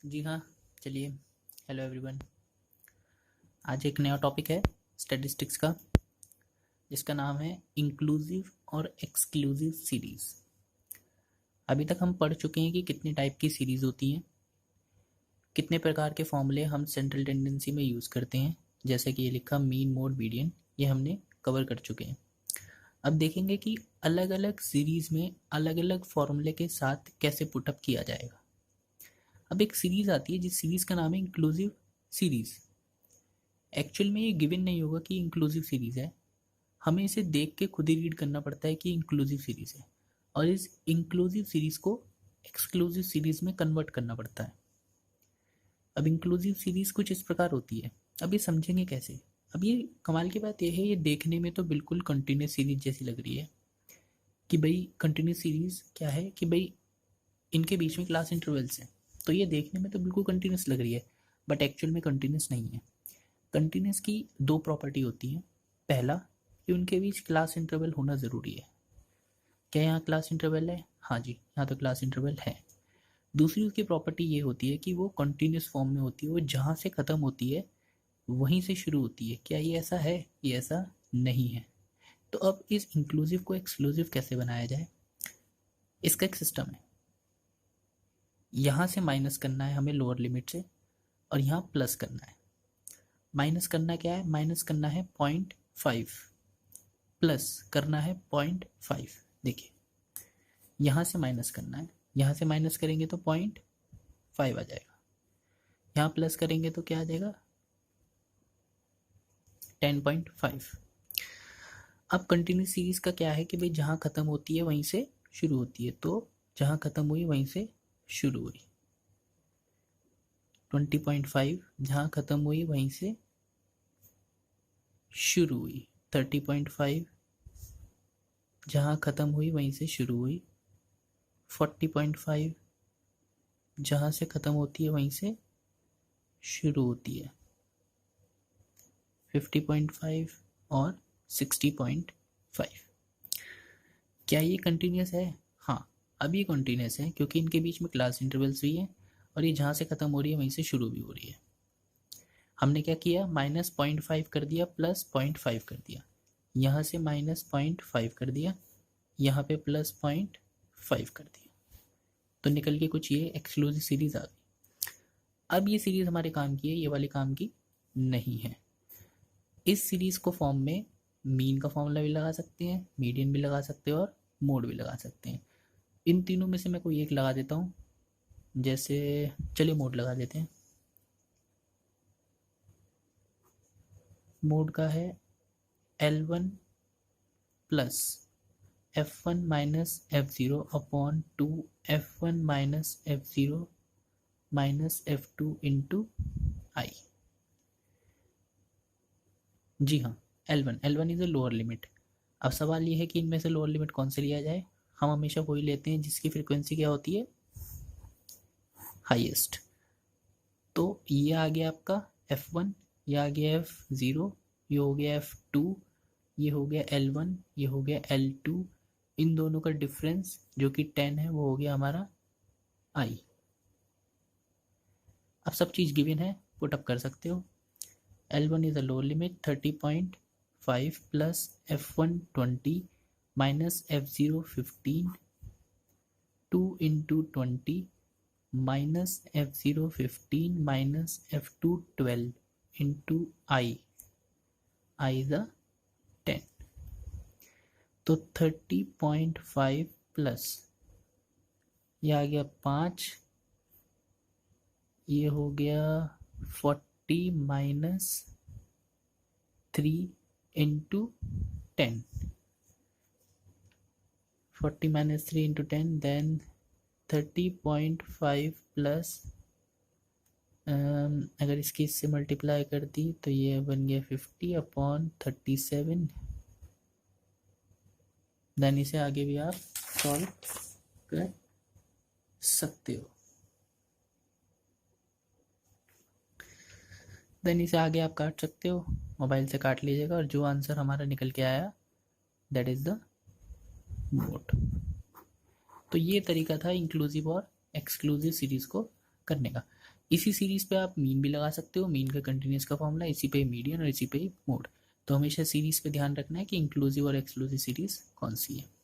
जी हाँ, चलिए। Hello everyone. आज एक नया टॉपिक है स्टैटिस्टिक्स का, जिसका नाम है इंक्लूसिव और एक्सक्लूसिव सीरीज़। अभी तक हम पढ़ चुके हैं कि कितने टाइप की सीरीज़ होती हैं, कितने प्रकार के फॉर्मूले हम सेंट्रल टेंडेंसी में यूज़ करते हैं, जैसे कि ये लिखा मीन मोड मीडियन, ये हमने कवर कर चुके हैं। अब देखेंगे कि अलग अलग सीरीज़ में अलग अलग फॉर्मूले के साथ कैसे पुटअप किया जाएगा। अब एक सीरीज़ आती है जिस सीरीज़ का नाम है इंक्लूसिव सीरीज़। एक्चुअल में ये गिवन नहीं होगा कि इंक्लूसिव सीरीज़ है, हमें इसे देख के खुद ही रीड करना पड़ता है कि इंक्लूसिव सीरीज़ है, और इस इंक्लूसिव सीरीज़ को एक्सक्लूसिव सीरीज़ में कन्वर्ट करना पड़ता है। अब इंक्लूसिव सीरीज़ कुछ इस प्रकार होती है। अब ये समझेंगे कैसे। अब ये कमाल की बात यह है, ये देखने में तो बिल्कुल कंटिन्यूस सीरीज जैसी लग रही है कि भाई कंटिन्यूस सीरीज़ क्या है कि भाई इनके बीच में क्लास इंटरवल्स हैं, तो ये देखने में तो बिल्कुल कंटिन्यूस लग रही है, बट एक्चुअल में कंटिन्यूस नहीं है। कंटिन्यूस की दो प्रॉपर्टी होती हैं। पहला कि उनके बीच क्लास इंटरवल होना ज़रूरी है। क्या यहाँ क्लास इंटरवल है? हाँ जी, यहाँ तो क्लास इंटरवल है। दूसरी उसकी प्रॉपर्टी ये होती है कि वो कंटिन्यूस फॉर्म में होती है, वो जहाँ से ख़त्म होती है वहीं से शुरू होती है। क्या ये ऐसा है? ये ऐसा नहीं है। तो अब इस इंक्लूसिव को एक्सक्लूसिव कैसे बनाया जाए, इसका एक सिस्टम है। यहाँ से माइनस करना है हमें लोअर लिमिट से, और यहाँ प्लस करना है। माइनस करना क्या है? माइनस करना है 0.5, प्लस करना है 0.5। देखिए, यहाँ से माइनस करना है, यहाँ से माइनस करेंगे तो 0.5 आ जाएगा, यहाँ प्लस करेंगे तो क्या आ जाएगा? 10.5। अब कंटिन्यूस सीरीज का क्या है कि भाई जहाँ ख़त्म होती है वहीं से शुरू होती है, तो जहाँ ख़त्म हुई वहीं से शुरू हुई। 20.5 जहाँ ख़त्म हुई वहीं से शुरू हुई। 30.5 जहाँ ख़त्म हुई वहीं से शुरू हुई। 40.5 जहाँ से ख़त्म होती है वहीं से शुरू होती है। 50.5 और 60.5। क्या ये कंटिन्यूस है? हाँ, अब ये कंटिन्यूस है क्योंकि इनके बीच में क्लास इंटरवल्स भी हैं, और ये जहाँ से ख़त्म हो रही है वहीं से शुरू भी हो रही है। हमने क्या किया? माइनस 0.5 कर दिया, प्लस 0.5 कर दिया, यहाँ से माइनस 0.5 कर दिया, यहाँ पे प्लस 0.5 कर दिया, तो निकल के कुछ ये एक्सक्लूसिव सीरीज आ गई। अब ये सीरीज हमारे काम की है, ये वाली काम की नहीं है। इस सीरीज को फॉर्म में मीन का फॉर्मूला भी लगा सकते हैं, मीडियन भी लगा सकते हैं, और मोड भी लगा सकते हैं। इन तीनों में से मैं कोई एक लगा देता हूँ। जैसे चलिए मोड लगा देते हैं। मोड का है L1 plus F1 minus F0 upon 2 F1 minus F0 minus F2 into I. जी हाँ, L1 is a lower limit. अब सवाल ये है कि इनमें से लोअर लिमिट कौन से लिया जाए। हम हमेशा वही लेते हैं जिसकी फ्रीक्वेंसी क्या होती है? हाईएस्ट। तो ये आ गया आपका F1, ये आ गया F0, ये हो गया F2, ये हो गया L1, ये हो गया L2। इन दोनों का डिफरेंस जो कि 10 है वो हो गया हमारा I। अब सब चीज़ गिवन है, पुट अप कर सकते हो। L1 is a lower limit 30.5 plus F1 20 minus F0 15, 2 into 20 minus F0 15 minus F2 12 into I is a 10। तो 30.5 प्लस ये आ गया 5, ये हो गया 40 minus 3 into 10। 40 minus 3 into 10, then 30.5 plus अगर इसकी इससे मल्टीप्लाई कर दी तो ये बन गया 50 अपॉन 37। देन इसे आगे भी आप सॉल्व कर सकते हो। देन इसे आगे आप काट सकते हो, मोबाइल से काट लीजिएगा, और जो आंसर हमारा निकल के आया दैट इज़ द मोड। तो ये तरीका था इंक्लूसिव और एक्सक्लूसिव सीरीज़ को करने का। इसी सीरीज़ पे आप मीन भी लगा सकते हो, मीन का कंटिन्यूस का फॉर्मूला, इसी पे मीडियन और इसी पे मोड। तो हमेशा सीरीज़ पे ध्यान रखना है कि इंक्लूसिव और एक्सक्लूसिव सीरीज़ कौन सी है।